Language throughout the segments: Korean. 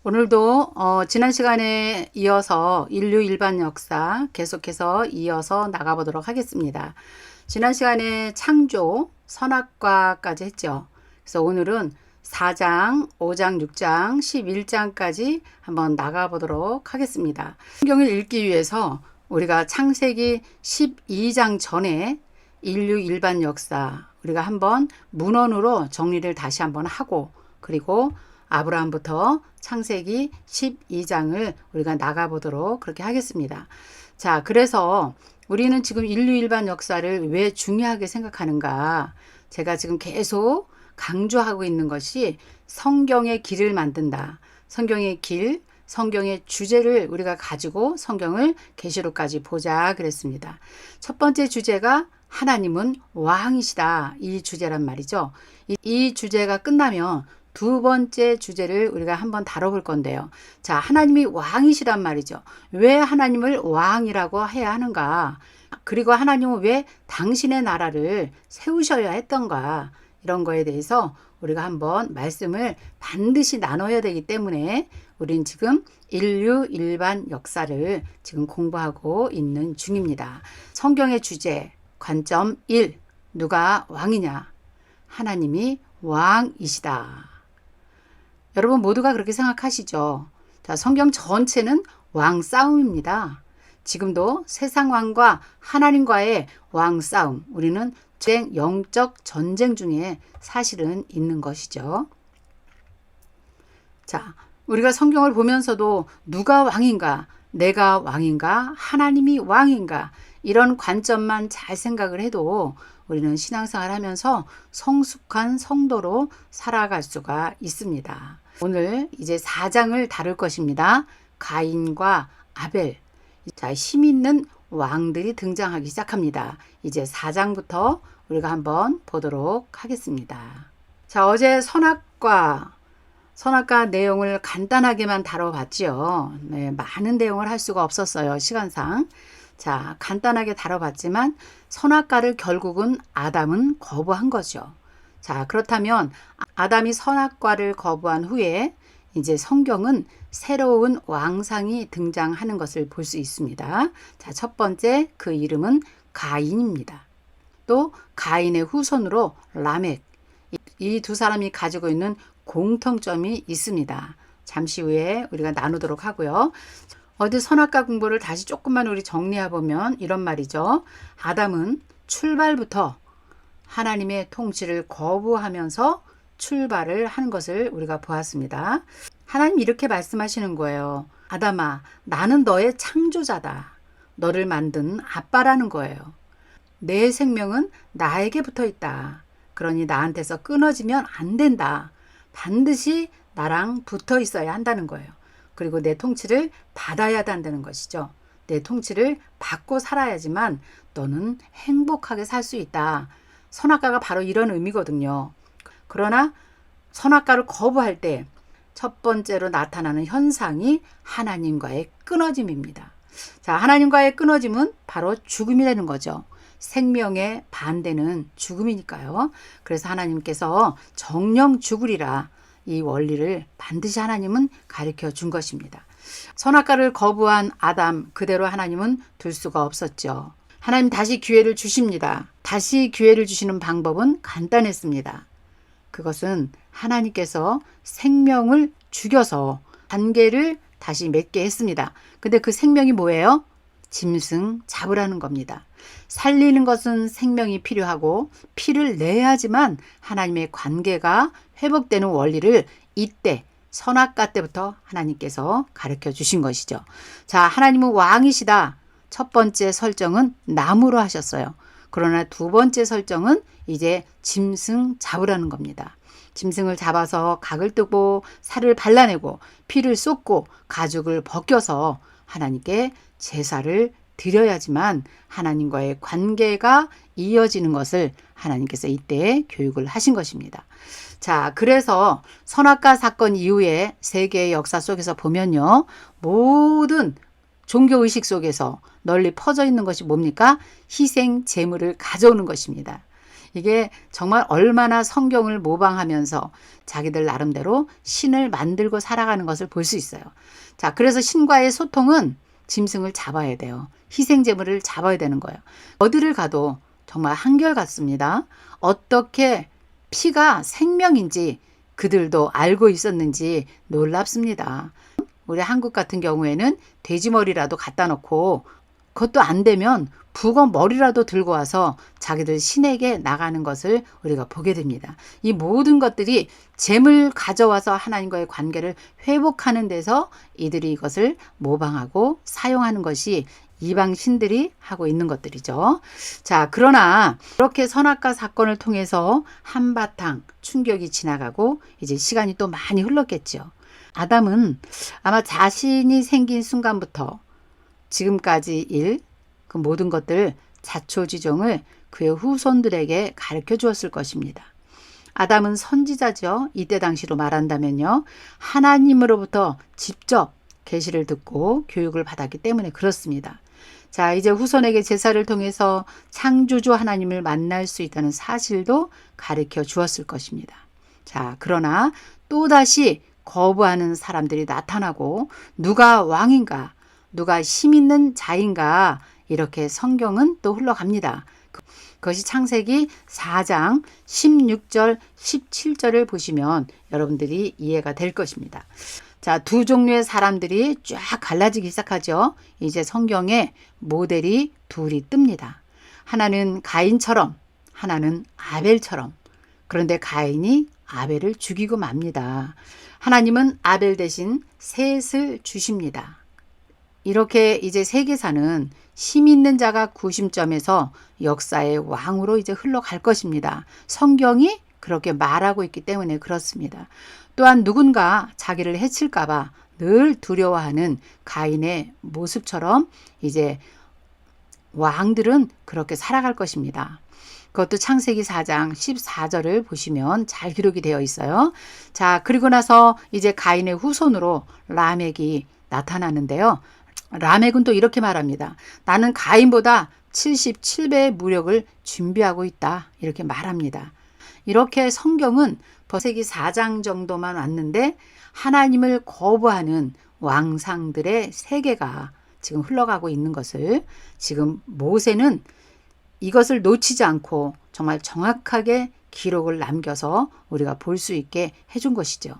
오늘도 지난 시간에 이어서 인류 일반 역사 계속해서 이어서 나가보도록 하겠습니다. 지난 시간에 창조, 선악과까지 했죠. 그래서 오늘은 4장, 5장, 6장, 11장까지 한번 나가보도록 하겠습니다. 성경을 읽기 위해서 우리가 창세기 12장 전에 인류 일반 역사 우리가 한번 문헌으로 정리를 다시 한번 하고, 그리고 아브라함부터 창세기 12장을 우리가 나가보도록 그렇게 하겠습니다. 자, 그래서 우리는 지금 인류 일반 역사를 왜 중요하게 생각하는가? 제가 지금 계속 강조하고 있는 것이 성경의 길을 만든다. 성경의 길, 성경의 주제를 우리가 가지고 성경을 계시록까지 보자 그랬습니다. 첫 번째 주제가 하나님은 왕이시다. 이 주제란 말이죠. 이 주제가 끝나면 두 번째 주제를 우리가 한번 다뤄볼 건데요. 자, 하나님이 왕이시란 말이죠. 왜 하나님을 왕이라고 해야 하는가? 그리고 하나님은 왜 당신의 나라를 세우셔야 했던가? 이런 거에 대해서 우리가 한번 말씀을 반드시 나눠야 되기 때문에 우린 지금 인류 일반 역사를 지금 공부하고 있는 중입니다. 성경의 주제, 관점 1. 누가 왕이냐? 하나님이 왕이시다. 여러분 모두가 그렇게 생각하시죠? 자, 성경 전체는 왕 싸움입니다. 지금도 세상 왕과 하나님과의 왕 싸움, 우리는 영적 전쟁 중에 사실은 있는 것이죠. 자, 우리가 성경을 보면서도 누가 왕인가, 내가 왕인가, 하나님이 왕인가, 이런 관점만 잘 생각을 해도 우리는 신앙생활 하면서 성숙한 성도로 살아갈 수가 있습니다. 오늘 이제 4장을 다룰 것입니다. 가인과 아벨. 자, 힘 있는 왕들이 등장하기 시작합니다. 이제 4장부터 우리가 한번 보도록 하겠습니다. 자, 어제 선악과 내용을 간단하게만 다뤄봤지요. 네, 많은 내용을 할 수가 없었어요. 시간상. 자, 간단하게 다뤄봤지만 선악과를 결국은 아담은 거부한 거죠. 자, 그렇다면 아담이 선악과를 거부한 후에 이제 성경은 새로운 왕상이 등장하는 것을 볼 수 있습니다. 자, 첫 번째 그 이름은 가인입니다. 또 가인의 후손으로 라멕. 이 두 사람이 가지고 있는 공통점이 있습니다. 잠시 후에 우리가 나누도록 하고요. 어디 선악과 공부를 다시 조금만 우리 정리해 보면 이런 말이죠. 아담은 출발부터 하나님의 통치를 거부하면서 출발을 한 것을 우리가 보았습니다. 하나님 이렇게 말씀하시는 거예요. 아담아, 나는 너의 창조자다. 너를 만든 아빠라는 거예요. 내 생명은 나에게 붙어 있다. 그러니 나한테서 끊어지면 안 된다. 반드시 나랑 붙어 있어야 한다는 거예요. 그리고 내 통치를 받아야 한다는 것이죠. 내 통치를 받고 살아야지만 너는 행복하게 살 수 있다. 선악과가 바로 이런 의미거든요. 그러나 선악과를 거부할 때 첫 번째로 나타나는 현상이 하나님과의 끊어짐입니다. 자, 하나님과의 끊어짐은 바로 죽음이라는 거죠. 생명의 반대는 죽음이니까요. 그래서 하나님께서 정령 죽으리라, 이 원리를 반드시 하나님은 가르쳐 준 것입니다. 선악과를 거부한 아담 그대로 하나님은 둘 수가 없었죠. 하나님 다시 기회를 주십니다. 다시 기회를 주시는 방법은 간단했습니다. 그것은 하나님께서 생명을 죽여서 관계를 다시 맺게 했습니다. 근데 그 생명이 뭐예요? 짐승 잡으라는 겁니다. 살리는 것은 생명이 필요하고 피를 내야지만 하나님의 관계가 회복되는 원리를 이때 선악과 때부터 하나님께서 가르쳐 주신 것이죠. 자, 하나님은 왕이시다. 첫 번째 설정은 나무로 하셨어요. 그러나 두 번째 설정은 이제 짐승 잡으라는 겁니다. 짐승을 잡아서 각을 뜨고 살을 발라내고 피를 쏟고 가죽을 벗겨서 하나님께 제사를 드려야지만 하나님과의 관계가 이어지는 것을 하나님께서 이때 교육을 하신 것입니다. 자, 그래서 선악과 사건 이후에 세계의 역사 속에서 보면요, 모든 종교의식 속에서 널리 퍼져 있는 것이 뭡니까? 희생 제물을 가져오는 것입니다. 이게 정말 얼마나 성경을 모방하면서 자기들 나름대로 신을 만들고 살아가는 것을 볼 수 있어요. 자, 그래서 신과의 소통은 짐승을 잡아야 돼요. 희생제물을 잡아야 되는 거예요. 어디를 가도 정말 한결같습니다. 어떻게 피가 생명인지 그들도 알고 있었는지 놀랍습니다. 우리 한국 같은 경우에는 돼지머리라도 갖다 놓고 그것도 안 되면 북어 머리라도 들고 와서 자기들 신에게 나가는 것을 우리가 보게 됩니다. 이 모든 것들이 재물 가져와서 하나님과의 관계를 회복하는 데서 이들이 이것을 모방하고 사용하는 것이 이방 신들이 하고 있는 것들이죠. 자, 그러나 이렇게 선악과 사건을 통해서 한바탕 충격이 지나가고 이제 시간이 또 많이 흘렀겠죠. 아담은 아마 자신이 생긴 순간부터 지금까지 그 모든 것들 자초지종을 그의 후손들에게 가르쳐 주었을 것입니다. 아담은 선지자죠. 이때 당시로 말한다면요. 하나님으로부터 직접 계시를 듣고 교육을 받았기 때문에 그렇습니다. 자, 이제 후손에게 제사를 통해서 창조주 하나님을 만날 수 있다는 사실도 가르쳐 주었을 것입니다. 자, 그러나 또다시 거부하는 사람들이 나타나고 누가 왕인가, 누가 힘 있는 자인가 이렇게 성경은 또 흘러갑니다. 그것이 창세기 4장 16절 17절을 보시면 여러분들이 이해가 될 것입니다. 자, 두 종류의 사람들이 쫙 갈라지기 시작하죠. 이제 성경에 모델이 둘이 뜹니다. 하나는 가인처럼, 하나는 아벨처럼. 그런데 가인이 아벨을 죽이고 맙니다. 하나님은 아벨 대신 셋을 주십니다. 이렇게 이제 세계사는 힘 있는 자가 구심점에서 역사의 왕으로 이제 흘러갈 것입니다. 성경이 그렇게 말하고 있기 때문에 그렇습니다. 또한 누군가 자기를 해칠까봐 늘 두려워하는 가인의 모습처럼 이제 왕들은 그렇게 살아갈 것입니다. 그것도 창세기 4장 14절을 보시면 잘 기록이 되어 있어요. 자, 그리고 나서 이제 가인의 후손으로 라멕이 나타나는데요. 라멕은 또 이렇게 말합니다. 나는 가인보다 77배의 무력을 준비하고 있다. 이렇게 말합니다. 이렇게 성경은 창세기 4장 정도만 왔는데 하나님을 거부하는 왕상들의 세계가 지금 흘러가고 있는 것을 지금 모세는 이것을 놓치지 않고 정말 정확하게 기록을 남겨서 우리가 볼 수 있게 해준 것이죠.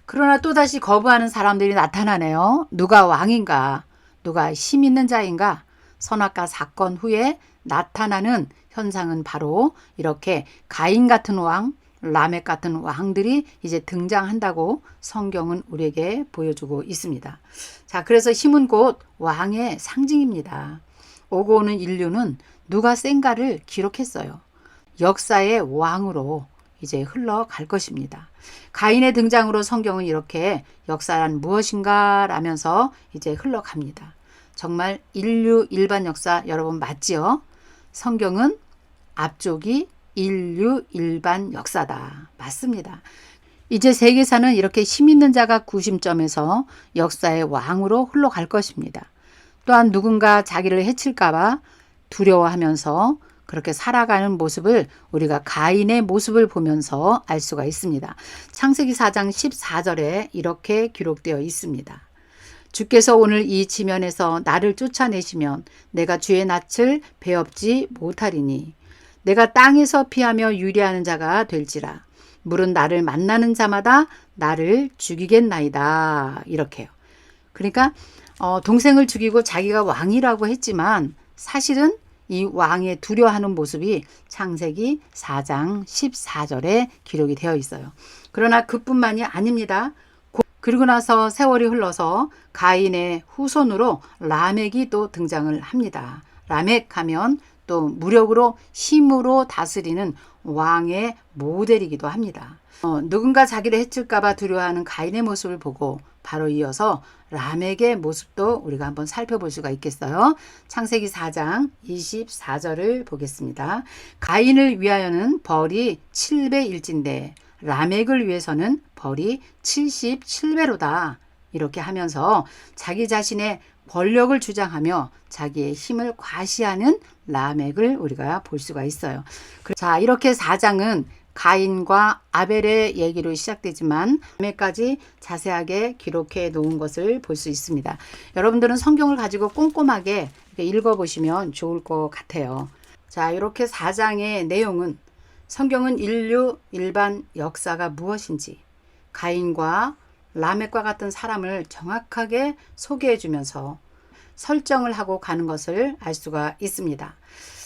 그러나 또다시 거부하는 사람들이 나타나네요. 누가 왕인가? 누가 힘 있는 자인가? 선악과 사건 후에 나타나는 현상은 바로 이렇게 가인 같은 왕, 라멕 같은 왕들이 이제 등장한다고 성경은 우리에게 보여주고 있습니다. 자, 그래서 힘은 곧 왕의 상징입니다. 오고 오는 인류는 누가 센가를 기록했어요. 역사의 왕으로 이제 흘러갈 것입니다. 가인의 등장으로 성경은 이렇게 역사란 무엇인가 라면서 이제 흘러갑니다. 정말 인류 일반 역사 여러분 맞지요? 성경은 앞쪽이 인류 일반 역사다. 맞습니다. 이제 세계사는 이렇게 힘 있는 자가 구심점에서 역사의 왕으로 흘러갈 것입니다. 또한 누군가 자기를 해칠까봐 두려워하면서 그렇게 살아가는 모습을 우리가 가인의 모습을 보면서 알 수가 있습니다. 창세기 4장 14절에 이렇게 기록되어 있습니다. 주께서 오늘 이 지면에서 나를 쫓아내시면 내가 주의 낯을 베엎지 못하리니 내가 땅에서 피하며 유리하는 자가 될지라 물은 나를 만나는 자마다 나를 죽이겠나이다. 이렇게요. 그러니까 동생을 죽이고 자기가 왕이라고 했지만 사실은 이 왕의 두려워하는 모습이 창세기 4장 14절에 기록이 되어 있어요. 그러나 그뿐만이 아닙니다. 그리고 나서 세월이 흘러서 가인의 후손으로 라멕이 또 등장을 합니다. 라멕 하면 또 무력으로 힘으로 다스리는 왕의 모델이기도 합니다. 누군가 자기를 해칠까봐 두려워하는 가인의 모습을 보고 바로 이어서 라멕의 모습도 우리가 한번 살펴볼 수가 있겠어요. 창세기 4장 24절을 보겠습니다. 가인을 위하여는 벌이 7배일진데 라멕을 위해서는 벌이 77배로다. 이렇게 하면서 자기 자신의 권력을 주장하며 자기의 힘을 과시하는 라멕을 우리가 볼 수가 있어요. 자, 이렇게 4장은 가인과 아벨의 얘기로 시작되지만 라멕까지 자세하게 기록해 놓은 것을 볼 수 있습니다. 여러분들은 성경을 가지고 꼼꼼하게 읽어보시면 좋을 것 같아요. 자, 이렇게 4장의 내용은 성경은 인류 일반 역사가 무엇인지 가인과 라멕과 같은 사람을 정확하게 소개해 주면서 설정을 하고 가는 것을 알 수가 있습니다.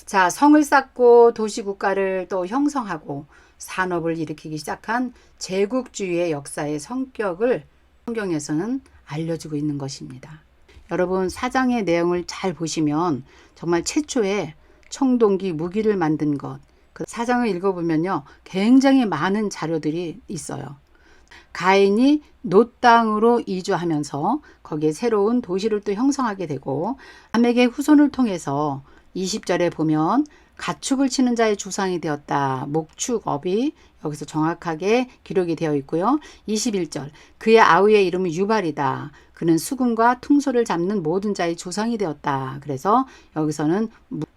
자, 성을 쌓고 도시국가를 또 형성하고 산업을 일으키기 시작한 제국주의의 역사의 성격을 성경에서는 알려주고 있는 것입니다. 여러분, 4장의 내용을 잘 보시면 정말 최초에 청동기 무기를 만든 것, 그 4장을 읽어보면요, 굉장히 많은 자료들이 있어요. 가인이 놋 땅으로 이주하면서 거기에 새로운 도시를 또 형성하게 되고 라멕의 후손을 통해서 20절에 보면 가축을 치는 자의 주상이 되었다. 목축업이 여기서 정확하게 기록이 되어 있고요. 21절 그의 아우의 이름은 유발이다. 그는 수금과 퉁소를 잡는 모든 자의 조상이 되었다. 그래서 여기서는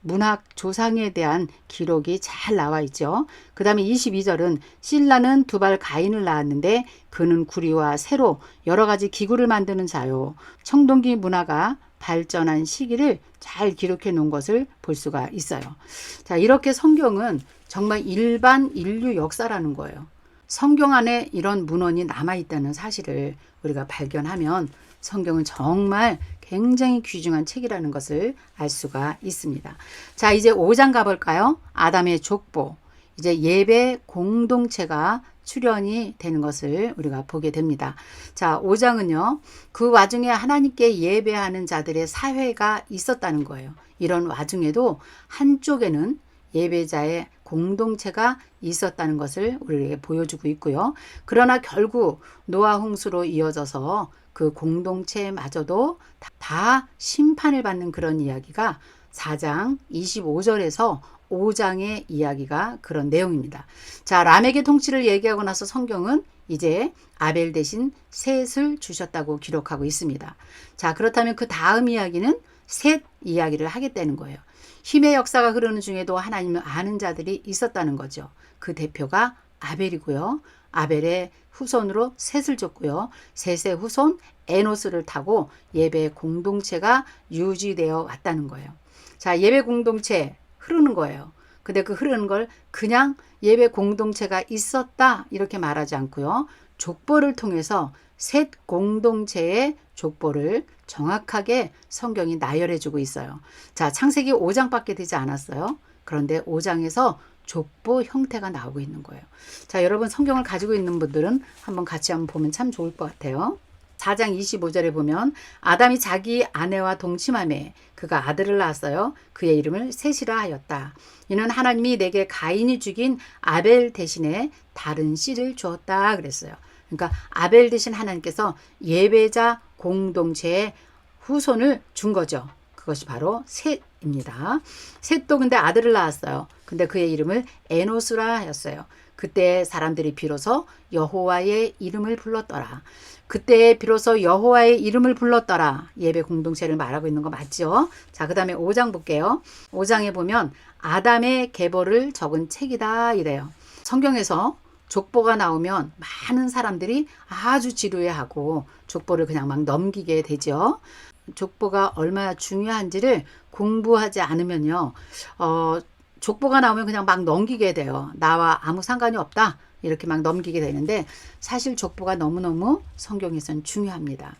문학 조상에 대한 기록이 잘 나와 있죠. 그 다음에 22절은 실라는 두발 가인을 낳았는데 그는 구리와 세로 여러 가지 기구를 만드는 자요. 청동기 문화가 발전한 시기를 잘 기록해 놓은 것을 볼 수가 있어요. 자, 이렇게 성경은 정말 일반 인류 역사라는 거예요. 성경 안에 이런 문헌이 남아있다는 사실을 우리가 발견하면 성경은 정말 굉장히 귀중한 책이라는 것을 알 수가 있습니다. 자, 이제 5장 가볼까요? 아담의 족보. 이제 예배 공동체가 출현이 되는 것을 우리가 보게 됩니다. 자, 5장은요. 그 와중에 하나님께 예배하는 자들의 사회가 있었다는 거예요. 이런 와중에도 한쪽에는 예배자의 공동체가 있었다는 것을 우리에게 보여주고 있고요. 그러나 결국 노아 홍수로 이어져서 그 공동체마저도 다 심판을 받는 그런 이야기가 4장 25절에서 5장의 이야기가 그런 내용입니다. 자, 라멕의 통치를 얘기하고 나서 성경은 이제 아벨 대신 셋을 주셨다고 기록하고 있습니다. 자, 그렇다면 그 다음 이야기는 셋 이야기를 하겠다는 거예요. 힘의 역사가 흐르는 중에도 하나님을 아는 자들이 있었다는 거죠. 그 대표가 아벨이고요. 아벨의 후손으로 셋을 줬고요. 셋의 후손 에노스를 타고 예배 공동체가 유지되어 왔다는 거예요. 자, 예배 공동체 흐르는 거예요. 근데 그 흐르는 걸 그냥 예배 공동체가 있었다 이렇게 말하지 않고요. 족보를 통해서 셋 공동체의 족보를 정확하게 성경이 나열해 주고 있어요. 자, 창세기 5장밖에 되지 않았어요. 그런데 5장에서 족보 형태가 나오고 있는 거예요. 자, 여러분 성경을 가지고 있는 분들은 한번 같이 한번 보면 참 좋을 것 같아요. 4장 25절에 보면 아담이 자기 아내와 동침하매 그가 아들을 낳았어요. 그의 이름을 셋이라 하였다. 이는 하나님이 내게 가인이 죽인 아벨 대신에 다른 씨를 주었다 그랬어요. 그러니까 아벨 대신 하나님께서 예배자 공동체의 후손을 준 거죠. 그것이 바로 셋입니다. 셋도 근데 아들을 낳았어요. 근데 그의 이름을 에노스라 하였어요. 그때 사람들이 비로소 여호와의 이름을 불렀더라. 그때 비로소 여호와의 이름을 불렀더라. 예배 공동체를 말하고 있는 거 맞죠? 자, 그 다음에 5장 볼게요. 5장에 보면 아담의 계보를 적은 책이다 이래요. 성경에서 족보가 나오면 많은 사람들이 아주 지루해하고 족보를 그냥 막 넘기게 되죠. 족보가 얼마나 중요한지를 공부하지 않으면요. 족보가 나오면 그냥 막 넘기게 돼요. 나와 아무 상관이 없다. 이렇게 막 넘기게 되는데 사실 족보가 너무너무 성경에서는 중요합니다.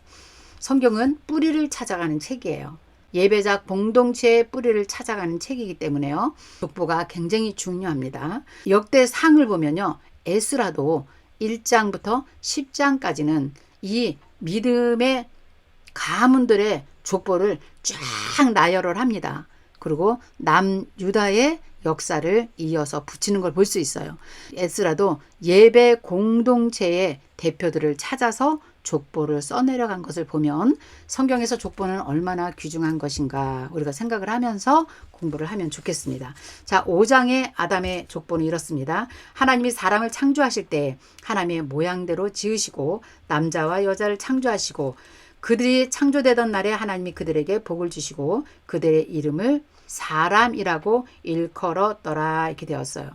성경은 뿌리를 찾아가는 책이에요. 예배자 공동체의 뿌리를 찾아가는 책이기 때문에요. 족보가 굉장히 중요합니다. 역대상을 보면요. 에스라도 1장부터 10장까지는 이 믿음의 가문들의 족보를 쫙 나열을 합니다. 그리고 남유다의 역사를 이어서 붙이는 걸 볼 수 있어요. 에스라도 예배 공동체의 대표들을 찾아서 족보를 써내려간 것을 보면 성경에서 족보는 얼마나 귀중한 것인가 우리가 생각을 하면서 공부를 하면 좋겠습니다. 자, 5장의 아담의 족보는 이렇습니다. 하나님이 사람을 창조하실 때 하나님의 모양대로 지으시고 남자와 여자를 창조하시고 그들이 창조되던 날에 하나님이 그들에게 복을 주시고 그들의 이름을 사람이라고 일컬었더라. 이렇게 되었어요.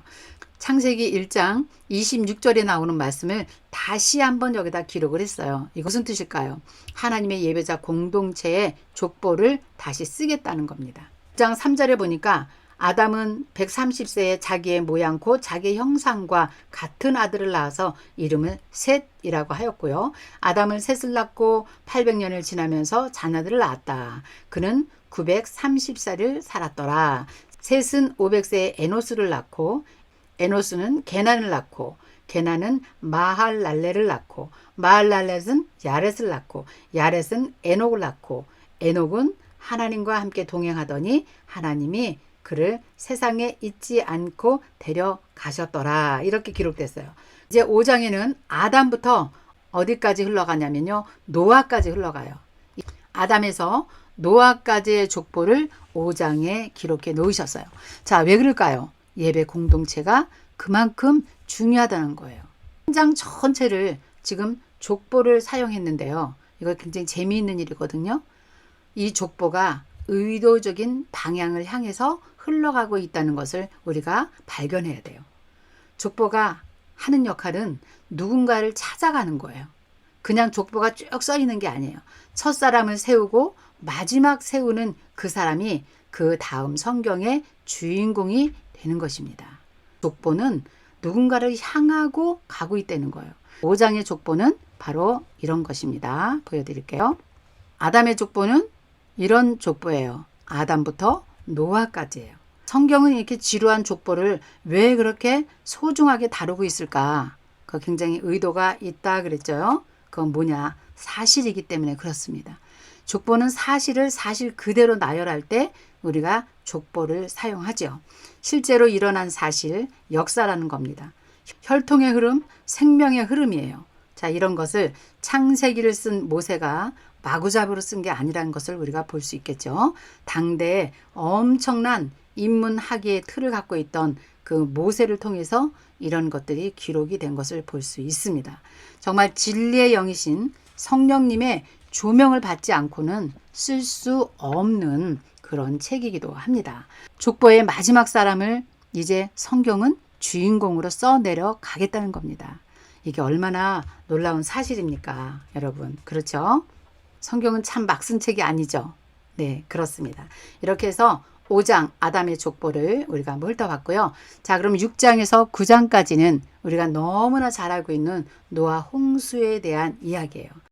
창세기 1장 26절에 나오는 말씀을 다시 한번 여기다 기록을 했어요. 이것은 무슨 뜻일까요? 하나님의 예배자 공동체의 족보를 다시 쓰겠다는 겁니다. 1장 3절에 보니까 아담은 130세에 자기의 모양 곧 자기의 형상과 같은 아들을 낳아서 이름을 셋이라고 하였고요. 아담은 셋을 낳고 800년을 지나면서 자녀들을 낳았다. 그는 930살을 살았더라. 셋은 500세에 에노스를 낳고 에노스는 게난을 낳고 게난은 마할랄레를 낳고 마할랄렛은 야렛을 낳고 야렛은 에녹을 낳고 에녹은 하나님과 함께 동행하더니 하나님이 그를 세상에 있지 않고 데려가셨더라. 이렇게 기록됐어요. 이제 5장에는 아담부터 어디까지 흘러가냐면요. 노아까지 흘러가요. 아담에서 노아까지의 족보를 5장에 기록해 놓으셨어요. 자, 왜 그럴까요? 예배 공동체가 그만큼 중요하다는 거예요. 한 장 전체를 지금 족보를 사용했는데요. 이거 굉장히 재미있는 일이거든요. 이 족보가 의도적인 방향을 향해서 흘러가고 있다는 것을 우리가 발견해야 돼요. 족보가 하는 역할은 누군가를 찾아가는 거예요. 그냥 족보가 쭉 써 있는 게 아니에요. 첫 사람을 세우고 마지막 세우는 그 사람이 그 다음 성경의 주인공이 되는 것입니다. 족보는 누군가를 향하고 가고 있다는 거예요. 5장의 족보는 바로 이런 것입니다. 보여드릴게요. 아담의 족보는 이런 족보예요. 아담부터 노아까지예요. 성경은 이렇게 지루한 족보를 왜 그렇게 소중하게 다루고 있을까? 그 굉장히 의도가 있다 그랬죠. 그건 뭐냐? 사실이기 때문에 그렇습니다. 족보는 사실을 사실 그대로 나열할 때 우리가 족보를 사용하죠. 실제로 일어난 사실, 역사라는 겁니다. 혈통의 흐름, 생명의 흐름이에요. 자, 이런 것을 창세기를 쓴 모세가 마구잡이로 쓴 게 아니라는 것을 우리가 볼 수 있겠죠. 당대에 엄청난 인문학의 틀을 갖고 있던 그 모세를 통해서 이런 것들이 기록이 된 것을 볼 수 있습니다. 정말 진리의 영이신 성령님의 조명을 받지 않고는 쓸 수 없는 그런 책이기도 합니다. 족보의 마지막 사람을 이제 성경은 주인공으로 써내려 가겠다는 겁니다. 이게 얼마나 놀라운 사실입니까, 여러분? 그렇죠? 성경은 참 막 쓴 책이 아니죠. 네, 그렇습니다. 이렇게 해서 5장 아담의 족보를 우리가 한번 훑어봤고요. 자, 그럼 6장에서 9장까지는 우리가 너무나 잘 알고 있는 노아 홍수에 대한 이야기예요.